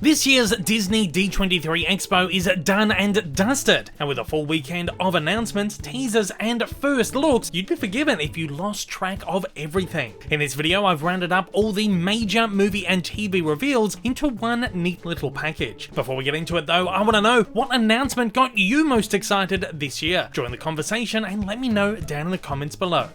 This year's Disney D23 Expo is done and dusted, and with a full weekend of announcements, teasers, and first looks, you'd be forgiven if you lost track of everything. In this video, I've rounded up all the major movie and TV reveals into one neat little package. Before we get into it though, I want to know what announcement got you most excited this year? Join the conversation and let me know down in the comments below.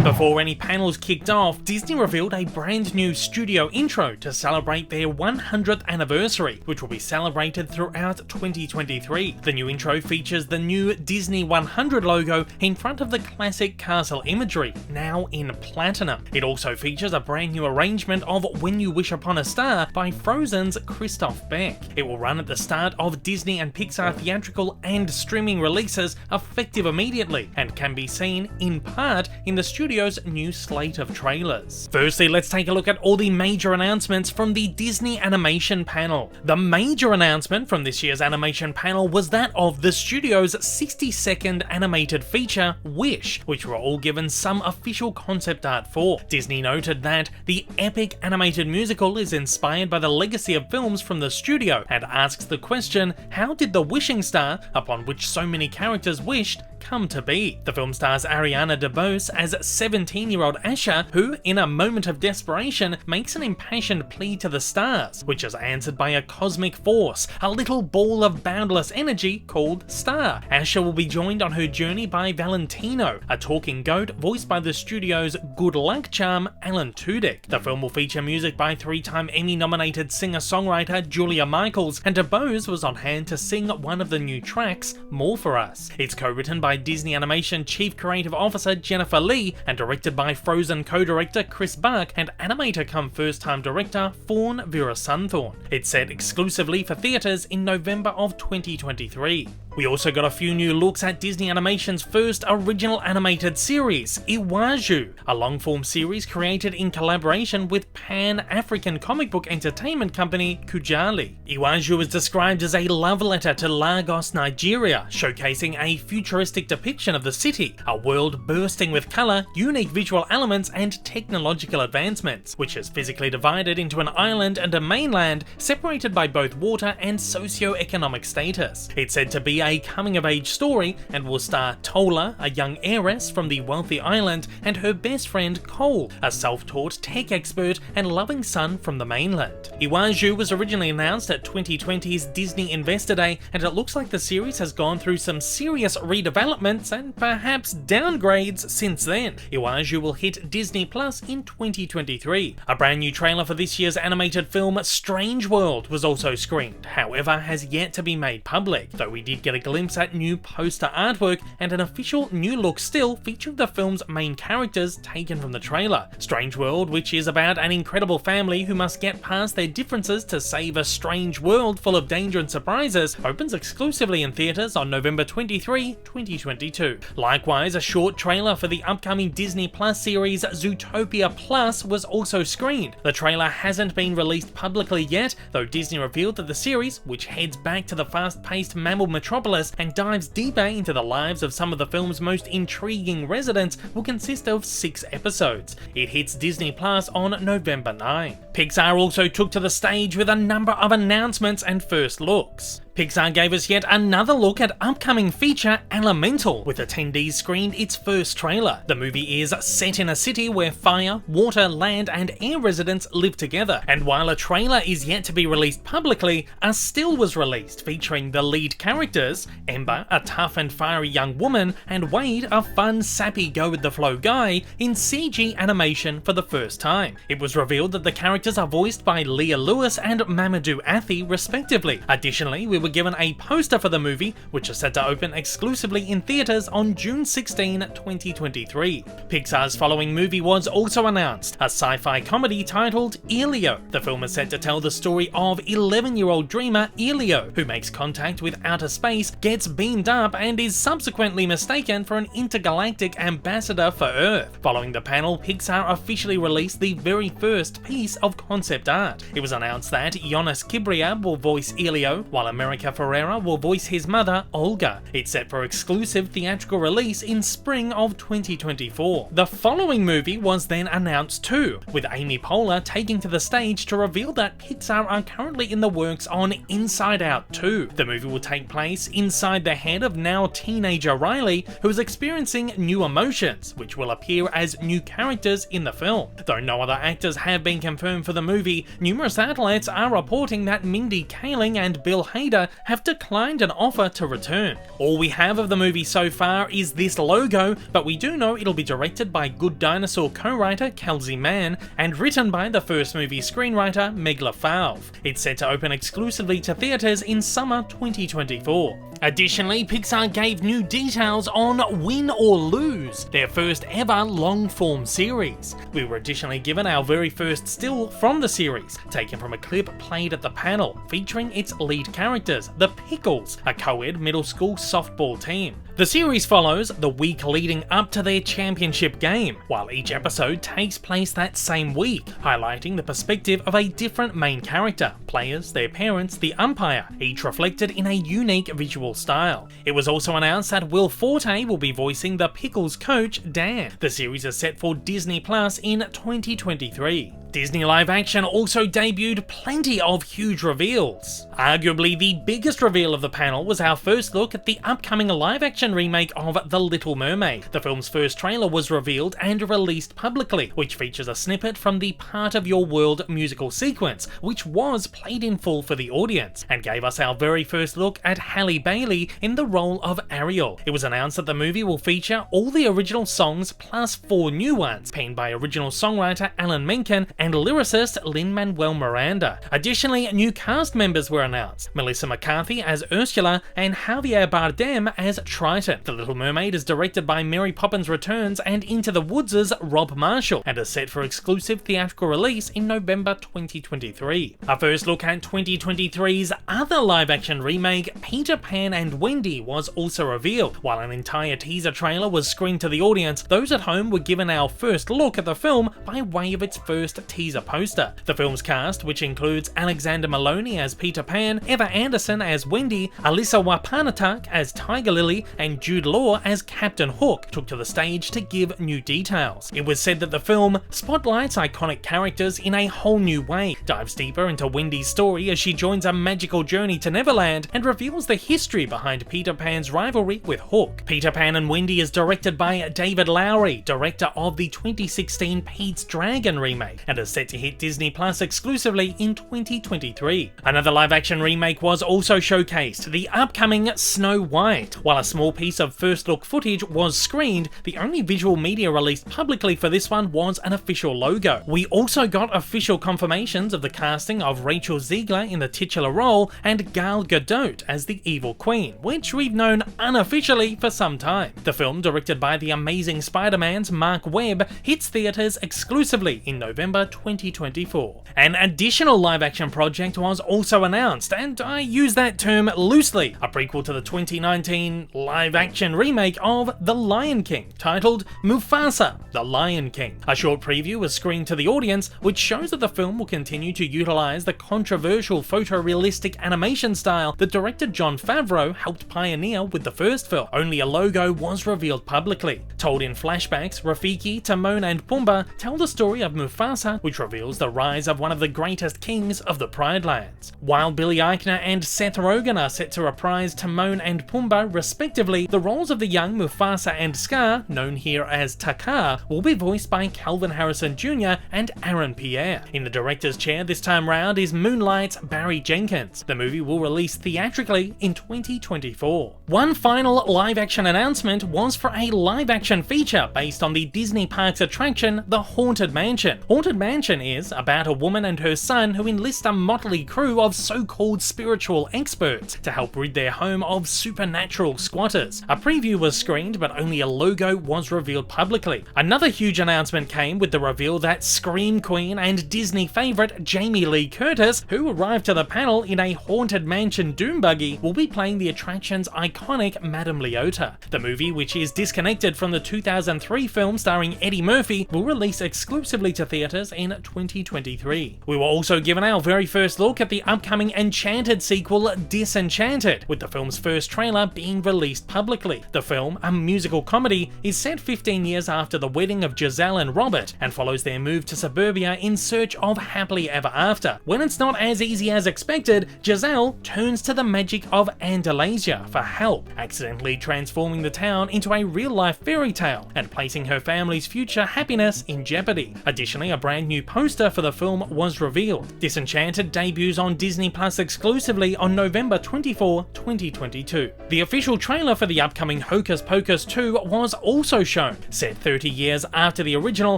Before any panels kicked off, Disney revealed a brand new studio intro to celebrate their 100th anniversary, which will be celebrated throughout 2023. The new intro features the new Disney 100 logo in front of the classic castle imagery, now in platinum. It also features a brand new arrangement of When You Wish Upon a Star by Frozen's Christoph Beck. It will run at the start of Disney and Pixar theatrical and streaming releases, effective immediately, and can be seen in part in the studio's new slate of trailers. Firstly, let's take a look at all the major announcements from the Disney animation panel. The major announcement from this year's animation panel was that of the studio's 60-second animated feature, Wish, which were all given some official concept art for. Disney noted that the epic animated musical is inspired by the legacy of films from the studio and asks the question, how did the wishing star, upon which so many characters wished, come to be? The film stars Ariana DeBose as 17-year-old Asha, who, in a moment of desperation, makes an impassioned plea to the stars, which is answered by a cosmic force, a little ball of boundless energy called Star. Asha will be joined on her journey by Valentino, a talking goat voiced by the studio's good luck charm, Alan Tudyk. The film will feature music by three-time Emmy-nominated singer-songwriter Julia Michaels, and DeBose was on hand to sing one of the new tracks, More For Us. It's co-written by Disney Animation Chief Creative Officer Jennifer Lee and directed by Frozen co-director Chris Buck and animator come first-time director Fawn Veerasunthorn. It's set exclusively for theaters in November of 2023. We also got a few new looks at Disney Animation's first original animated series, Iwájú, a long-form series created in collaboration with Pan-African comic book entertainment company Kujali. Iwájú is described as a love letter to Lagos, Nigeria, showcasing a futuristic depiction of the city, a world bursting with colour, unique visual elements, and technological advancements, which is physically divided into an island and a mainland, separated by both water and socio-economic status. It's said to be a coming-of-age story and will star Tola, a young heiress from the wealthy island, and her best friend Cole, a self-taught tech expert and loving son from the mainland. Iwájú was originally announced at 2020's Disney Investor Day, and it looks like the series has gone through some serious redevelopments and perhaps downgrades since then. Iwájú will hit Disney Plus in 2023. A brand new trailer for this year's animated film Strange World was also screened, however has yet to be made public, though we did get a glimpse at new poster artwork and an official new look still featuring the film's main characters taken from the trailer. Strange World, which is about an incredible family who must get past their differences to save a strange world full of danger and surprises, opens exclusively in theaters on November 23, 2022. Likewise, a short trailer for the upcoming Disney Plus series Zootopia Plus was also screened. The trailer hasn't been released publicly yet, though Disney revealed that the series, which heads back to the fast-paced mammal metropolis and dives deeper into the lives of some of the film's most intriguing residents, will consist of 6 episodes. It hits Disney Plus on November 9. Pixar also took to the stage with a number of announcements and first looks. Pixar gave us yet another look at upcoming feature Elemental, with attendees screened its first trailer. The movie is set in a city where fire, water, land, and air residents live together, and while a trailer is yet to be released publicly, a still was released featuring the lead characters, Ember, a tough and fiery young woman, and Wade, a fun, sappy, go-with-the-flow guy, in CG animation for the first time. It was revealed that the characters are voiced by Leah Lewis and Mamadou Athie, respectively. Additionally, we were given a poster for the movie, which is set to open exclusively in theaters on June 16, 2023. Pixar's following movie was also announced, a sci-fi comedy titled Elio. The film is set to tell the story of 11-year-old dreamer Elio, who makes contact with outer space, gets beamed up, and is subsequently mistaken for an intergalactic ambassador for Earth. Following the panel, Pixar officially released the very first piece of concept art. It was announced that Jonas Kibria will voice Elio, while American America Ferrera will voice his mother, Olga. It's set for exclusive theatrical release in spring of 2024. The following movie was then announced too, with Amy Poehler taking to the stage to reveal that Pixar are currently in the works on Inside Out 2. The movie will take place inside the head of now teenager Riley, who is experiencing new emotions, which will appear as new characters in the film. Though no other actors have been confirmed for the movie, numerous outlets are reporting that Mindy Kaling and Bill Hader have declined an offer to return. All we have of the movie so far is this logo, but we do know it'll be directed by Good Dinosaur co-writer Kelsey Mann and written by the first movie screenwriter Meg LaFave. It's set to open exclusively to theaters in summer 2024. Additionally, Pixar gave new details on Win or Lose, their first ever long-form series. We were additionally given our very first still from the series, taken from a clip played at the panel, featuring its lead characters, the Pickles, a co-ed middle school softball team. The series follows the week leading up to their championship game, while each episode takes place that same week, highlighting the perspective of a different main character, players, their parents, the umpire, each reflected in a unique visual style. It was also announced that Will Forte will be voicing the Pickles coach, Dan. The series is set for Disney Plus in 2023. Disney Live Action also debuted plenty of huge reveals. Arguably the biggest reveal of the panel was our first look at the upcoming live action remake of The Little Mermaid. The film's first trailer was revealed and released publicly, which features a snippet from the Part of Your World musical sequence, which was played in full for the audience, and gave us our very first look at Halle Bailey in the role of Ariel. It was announced that the movie will feature all the original songs plus 4 new ones, penned by original songwriter Alan Menken and lyricist Lin-Manuel Miranda. Additionally, new cast members were announced: Melissa McCarthy as Ursula and Javier Bardem as Triton. The Little Mermaid is directed by Mary Poppins Returns and Into the Woods' Rob Marshall, and is set for exclusive theatrical release in November 2023. A first look at 2023's other live-action remake, Peter Pan and Wendy, was also revealed. While an entire teaser trailer was screened to the audience, those at home were given our first look at the film by way of its first teaser poster. The film's cast, which includes Alexander Maloney as Peter Pan, Eva Anderson as Wendy, Alyssa Wapanatak as Tiger Lily, and Jude Law as Captain Hook, took to the stage to give new details. It was said that the film spotlights iconic characters in a whole new way, dives deeper into Wendy's story as she joins a magical journey to Neverland, and reveals the history behind Peter Pan's rivalry with Hook. Peter Pan and Wendy is directed by David Lowery, director of the 2016 Pete's Dragon remake, and is set to hit Disney Plus exclusively in 2023. Another live-action remake was also showcased, the upcoming Snow White. While a small piece of first-look footage was screened, the only visual media released publicly for this one was an official logo. We also got official confirmations of the casting of Rachel Zegler in the titular role and Gal Gadot as the evil queen, which we've known unofficially for some time. The film, directed by the Amazing Spider-Man's Mark Webb, hits theaters exclusively in November 2024. An additional live-action project was also announced, and I use that term loosely, a prequel to the 2019 live-action remake of The Lion King, titled Mufasa, The Lion King. A short preview was screened to the audience, which shows that the film will continue to utilize the controversial photorealistic animation style that director Jon Favreau helped pioneer with the first film. Only a logo was revealed publicly. Told in flashbacks, Rafiki, Timon and Pumbaa tell the story of Mufasa, which reveals the rise of one of the greatest kings of the Pride Lands. While Billy Eichner and Seth Rogen are set to reprise Timon and Pumbaa respectively, the roles of the young Mufasa and Scar, known here as Takar, will be voiced by Calvin Harrison Jr. and Aaron Pierre. In the director's chair this time round is Moonlight's Barry Jenkins. The movie will release theatrically in 2024. One final live-action announcement was for a live-action feature based on the Disney Parks attraction, The Haunted Mansion. Haunted Mansion is about a woman and her son who enlist a motley crew of so-called spiritual experts to help rid their home of supernatural squatters. A preview was screened, but only a logo was revealed publicly. Another huge announcement came with the reveal that Scream Queen and Disney favourite Jamie Lee Curtis, who arrived to the panel in a Haunted Mansion doom buggy, will be playing the attraction's iconic Madame Leota. The movie, which is disconnected from the 2003 film starring Eddie Murphy, will release exclusively to theaters in 2023. We were also given our very first look at the upcoming Enchanted sequel, Disenchanted, with the film's first trailer being released publicly. The film, a musical comedy, is set 15 years after the wedding of Giselle and Robert, and follows their move to suburbia in search of happily ever after. When it's not as easy as expected, Giselle turns to the magic of Andalasia for help, accidentally transforming the town into a real-life fairy tale and placing her family's future happiness in jeopardy. Additionally, a brand new poster for the film was revealed. Disenchanted debuts on Disney Plus exclusively on November 24, 2022. The official trailer for the upcoming Hocus Pocus 2 was also shown. Set 30 years after the original,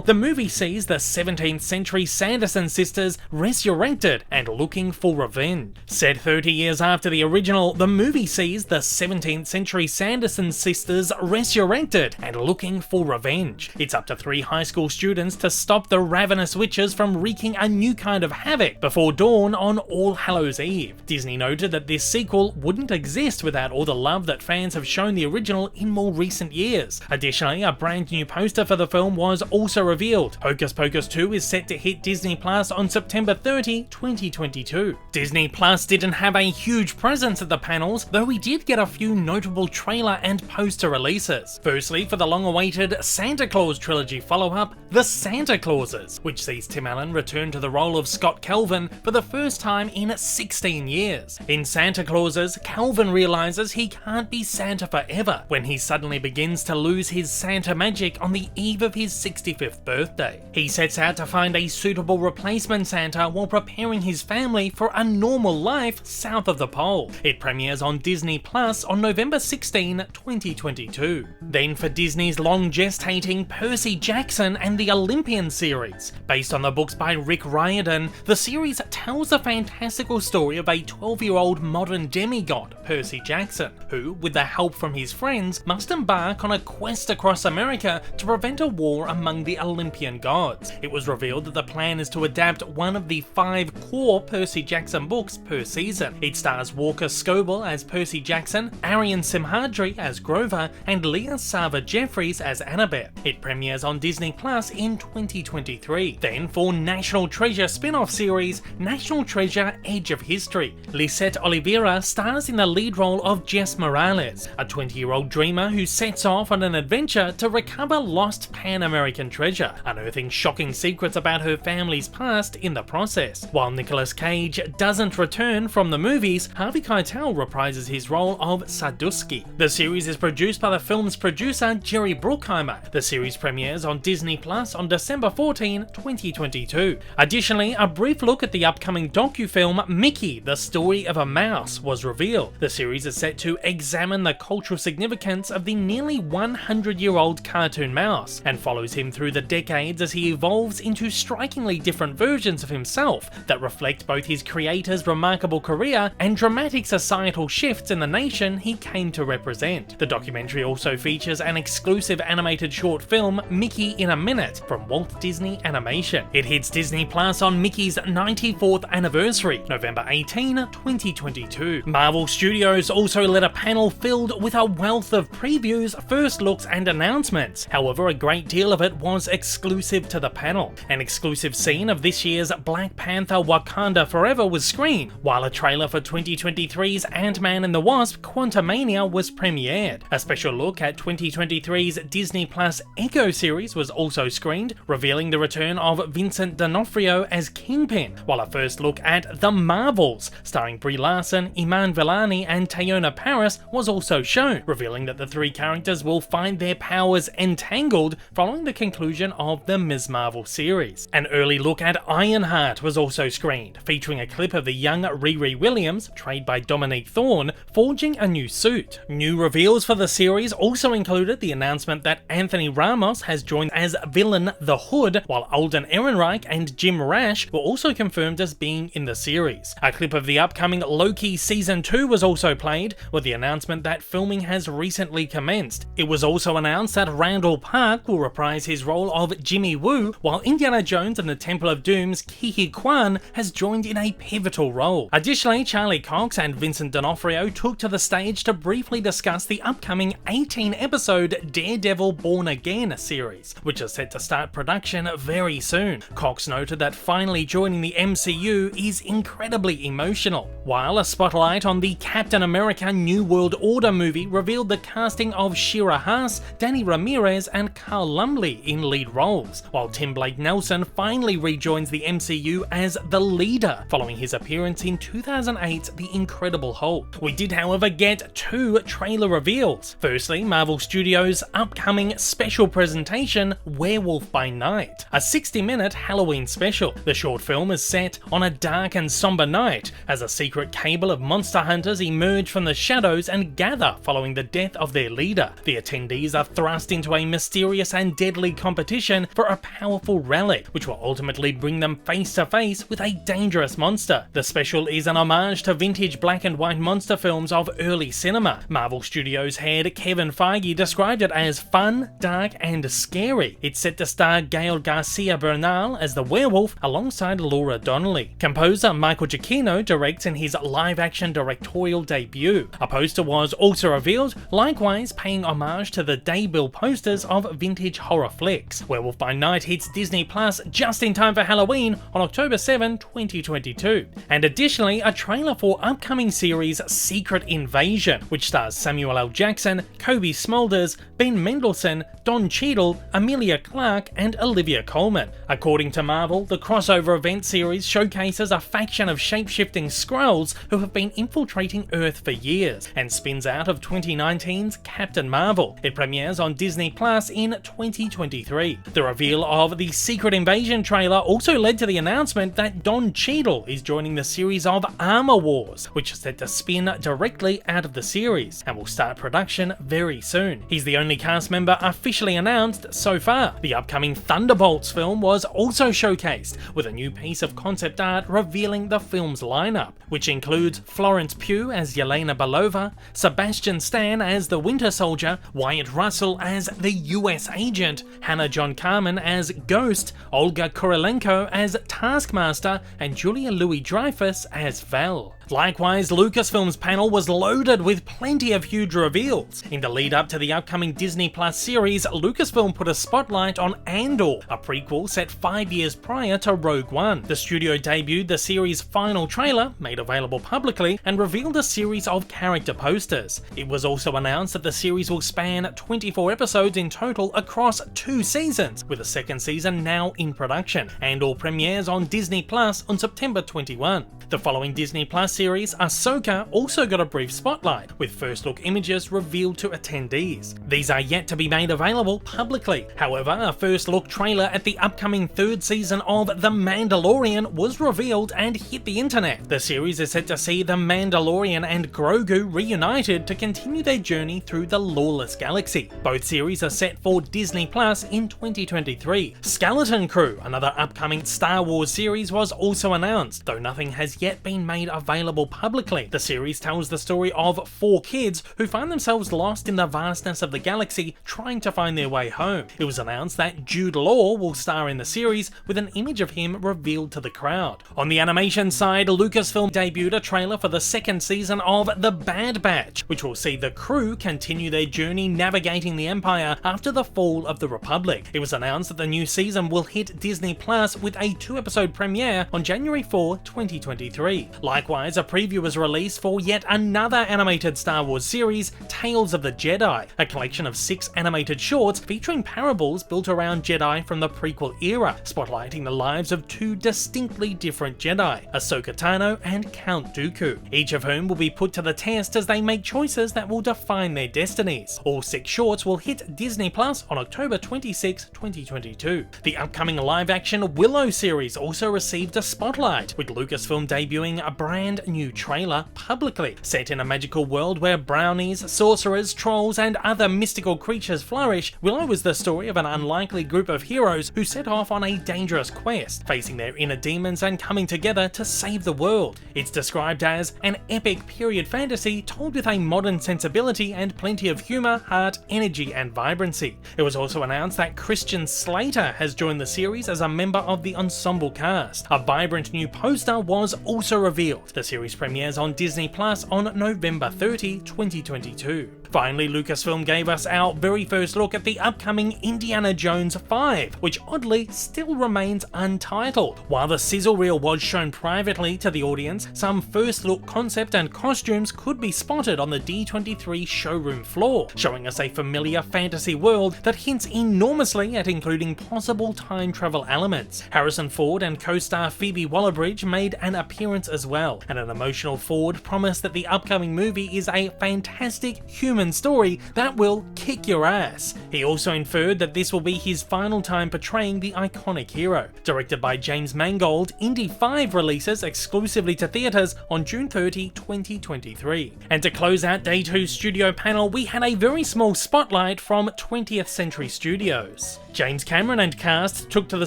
the movie sees the 17th century Sanderson sisters resurrected and looking for revenge. Set 30 years after the original, the movie sees the 17th century Sanderson sisters resurrected and looking for revenge. It's up to 3 high school students to stop the ravenous witches from wreaking a new kind of havoc before dawn on All Hallows Eve. Disney noted that this sequel wouldn't exist without all the love that fans have shown the original in more recent years. Additionally, a brand new poster for the film was also revealed. Hocus Pocus 2 is set to hit Disney Plus on September 30, 2022. Disney Plus didn't have a huge presence at the panels, though we did get a few notable trailer and poster releases. Firstly, for the long-awaited Santa Claus trilogy follow-up, The Santa Clauses, which sees Tim Allen return to the role of Scott Calvin for the first time in 16 years. In Santa Clauses, Calvin realizes he can't be Santa forever when he suddenly begins to lose his Santa magic on the eve of his 65th birthday. He sets out to find a suitable replacement Santa while preparing his family for a normal life south of the pole. It premieres on Disney Plus on November 16, 2022. Then for Disney's long-gestating Percy Jackson and the Olympians series. Based on the books by Rick Riordan, the series tells the fantastical story of a 12-year-old modern demigod, Percy Jackson, who, with the help from his friends, must embark on a quest across America to prevent a war among the Olympian gods. It was revealed that the plan is to adapt one of the 5 core Percy Jackson books per season. It stars Walker Scobell as Percy Jackson, Arian Simhadri as Grover, and Leah Sava Jeffries as Annabeth. It premieres on Disney Plus in 2023. Then for National Treasure spin-off series, National Treasure Edge of History. Lisette Oliveira stars in the lead role of Jess Morales, a 20-year-old dreamer who sets off on an adventure to recover lost Pan-American treasure, unearthing shocking secrets about her family's past in the process. While Nicolas Cage doesn't return from the movies, Harvey Keitel reprises his role of Sadusky. The series is produced by the film's producer Jerry Bruckheimer. The series premieres on Disney Plus on December 14, 2022. Additionally, a brief look at the upcoming docufilm Mickey, The Story of a Mouse was revealed. The series is set to examine the cultural significance of the nearly 100-year-old cartoon mouse, and follows him through the decades as he evolves into strikingly different versions of himself that reflect both his creator's remarkable career and dramatic societal shifts in the nation he came to represent. The documentary also features an exclusive animated short film, Mickey in a Minute, from Walt Disney Animation. It hits Disney Plus on Mickey's 94th anniversary, November 18, 2022. Marvel Studios also led a panel filled with a wealth of previews, first looks, and announcements. However, a great deal of it was exclusive to the panel. An exclusive scene of this year's Black Panther Wakanda Forever was screened, while a trailer for 2023's Ant-Man and the Wasp Quantumania was premiered. A special look at 2023's Disney Plus Echo series was also screened, revealing the return of Vincent D'Onofrio as Kingpin, while a first look at The Marvels, starring Brie Larson, Iman Vellani, and Teyonah Parris, was also shown, revealing that the 3 characters will find their powers entangled following the conclusion of the Ms. Marvel series. An early look at Ironheart was also screened, featuring a clip of the young Riri Williams, played by Dominique Thorne, forging a new suit. New reveals for the series also included the announcement that Anthony Ramos has joined as villain The Hood, while Alden Ehrenreich and Jim Rash were also confirmed as being in the series. A clip of the upcoming Loki Season 2 was also played, with the announcement that filming has recently commenced. It was also announced that Randall Park will reprise his role of Jimmy Woo, while Indiana Jones and the Temple of Doom's Ke Huy Quan has joined in a pivotal role. Additionally, Charlie Cox and Vincent D'Onofrio took to the stage to briefly discuss the upcoming 18-episode Daredevil Born Again series, which is set to start production very soon. Cox noted that finally joining the MCU is incredibly emotional, while a spotlight on the Captain America New World Order movie revealed the casting of Shira Haas, Danny Ramirez and Carl Lumbly in lead roles, while Tim Blake Nelson finally rejoins the MCU as the leader following his appearance in 2008's The Incredible Hulk. We did however get two trailer reveals. Firstly, Marvel Studios' upcoming special presentation Werewolf by Night, a 60-minute Halloween special. The short film is set on a dark and somber night as a secret cable of monster hunters emerge from the shadows and gather following the death of their leader. The attendees are thrust into a mysterious and deadly competition for a powerful relic, which will ultimately bring them face to face with a dangerous monster. The special is an homage to vintage black and white monster films of early cinema. Marvel Studios head Kevin Feige described it as fun, dark and scary. It's set to star Gael Garcia Bernal as the werewolf alongside Laura Donnelly. Composer Michael Giacchino directs in his live-action directorial debut. A poster was also revealed, likewise paying homage to the daybill posters of vintage horror flicks. Werewolf by Night hits Disney Plus just in time for Halloween on October 7, 2022. And additionally, a trailer for upcoming series Secret Invasion, which stars Samuel L. Jackson, Kobe Smulders, Ben Mendelsohn, Don Cheadle, Emilia Clarke, and Olivia Colman. According to Marvel, the crossover event series showcases a faction of shape-shifting Skrulls who have been infiltrating Earth for years, and spins out of 2019's Captain Marvel. It premieres on Disney Plus in 2023. The reveal of the Secret Invasion trailer also led to the announcement that Don Cheadle is joining the series of Armor Wars, which is set to spin directly out of the series, and will start production very soon. He's the only cast member officially announced so far. The upcoming Thunderbolts film was also showcased, with a new piece of concept art revealing the film's lineup, which includes Florence Pugh as Yelena Belova, Sebastian Stan as the Winter Soldier, Wyatt Russell as the US Agent, Hannah John Carmen as Ghost, Olga Kurylenko as Taskmaster, and Julia Louis-Dreyfus as Val. Likewise, Lucasfilm's panel was loaded with plenty of huge reveals. In the lead up to the upcoming Disney Plus series, Lucasfilm put a spotlight on Andor, a prequel set 5 years prior to Rogue One. The studio debuted the series' final trailer, made available publicly, and revealed a series of character posters. It was also announced that the series will span 24 episodes in total across 2 seasons, with a second season now in production. Andor premieres on Disney Plus on September 21. The following Disney Plus series, Ahsoka, also got a brief spotlight, with first look images revealed to attendees. These are yet to be made available publicly. However, a first look trailer at the upcoming 3rd season of The Mandalorian was revealed and hit the internet. The series is set to see The Mandalorian and Grogu reunited to continue their journey through the lawless galaxy. Both series are set for Disney Plus in 2023. Skeleton Crew, another upcoming Star Wars series, was also announced, though nothing has yet been made available publicly. The series tells the story of 4 kids who find themselves lost in the vastness of the galaxy trying to find their way home. It was announced that Jude Law will star in the series, with an image of him revealed to the crowd. On the animation side, Lucasfilm debuted a trailer for the 2nd season of The Bad Batch, which will see the crew continue their journey navigating the Empire after the fall of the Republic. It was announced that the new season will hit Disney Plus with a 2-episode premiere on January 4, 2023. Likewise, a preview was released for yet another animated Star Wars series, Tales of the Jedi, a collection of 6 animated shorts featuring parables built around Jedi from the prequel era, spotlighting the lives of 2 distinctly different Jedi, Ahsoka Tano and Count Dooku, each of whom will be put to the test as they make choices that will define their destinies. All 6 shorts will hit Disney Plus on October 26, 2022. The upcoming live-action Willow series also received a spotlight, with Lucasfilm debuting a brand new trailer publicly. Set in a magical world where brownies, sorcerers, trolls, and other mystical creatures flourish, Willow is the story of an unlikely group of heroes who set off on a dangerous quest, facing their inner demons and coming together to save the world. It's described as an epic period fantasy told with a modern sensibility and plenty of humor, heart, energy, and vibrancy. It was also announced that Christian Slater has joined the series as a member of the ensemble cast. A vibrant new poster was also revealed. The series premieres on Disney Plus on November 30, 2022. Finally, Lucasfilm gave us our very first look at the upcoming Indiana Jones 5, which oddly still remains untitled. While the sizzle reel was shown privately to the audience, some first look concept and costumes could be spotted on the D23 showroom floor, showing us a familiar fantasy world that hints enormously at including possible time travel elements. Harrison Ford and co-star Phoebe Waller-Bridge made an appearance as well, and an emotional Ford promised that the upcoming movie is a fantastic human story that will kick your ass. He also inferred that this will be his final time portraying the iconic hero. Directed by James Mangold, Indy 5 releases exclusively to theatres on June 30, 2023. And to close out Day 2 studio panel, we had a very small spotlight from 20th Century Studios. James Cameron and cast took to the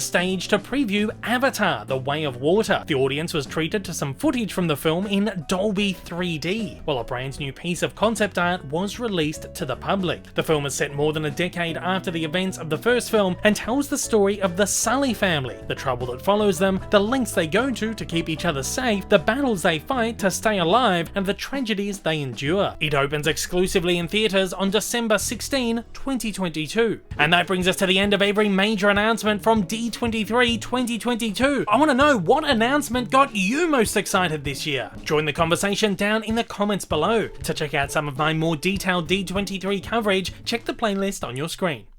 stage to preview Avatar: The Way of Water. The audience was treated to some footage from the film in Dolby 3D, while a brand new piece of concept art was released to the public. The film is set more than a decade after the events of the first film and tells the story of the Sully family, the trouble that follows them, the lengths they go to keep each other safe, the battles they fight to stay alive, and the tragedies they endure. It opens exclusively in theatres on December 16, 2022. And that brings us to the end of every major announcement from D23 2022. I want to know, what announcement got you most excited this year? Join the conversation down in the comments below. To check out some of my more detailed D23 coverage, check the playlist on your screen.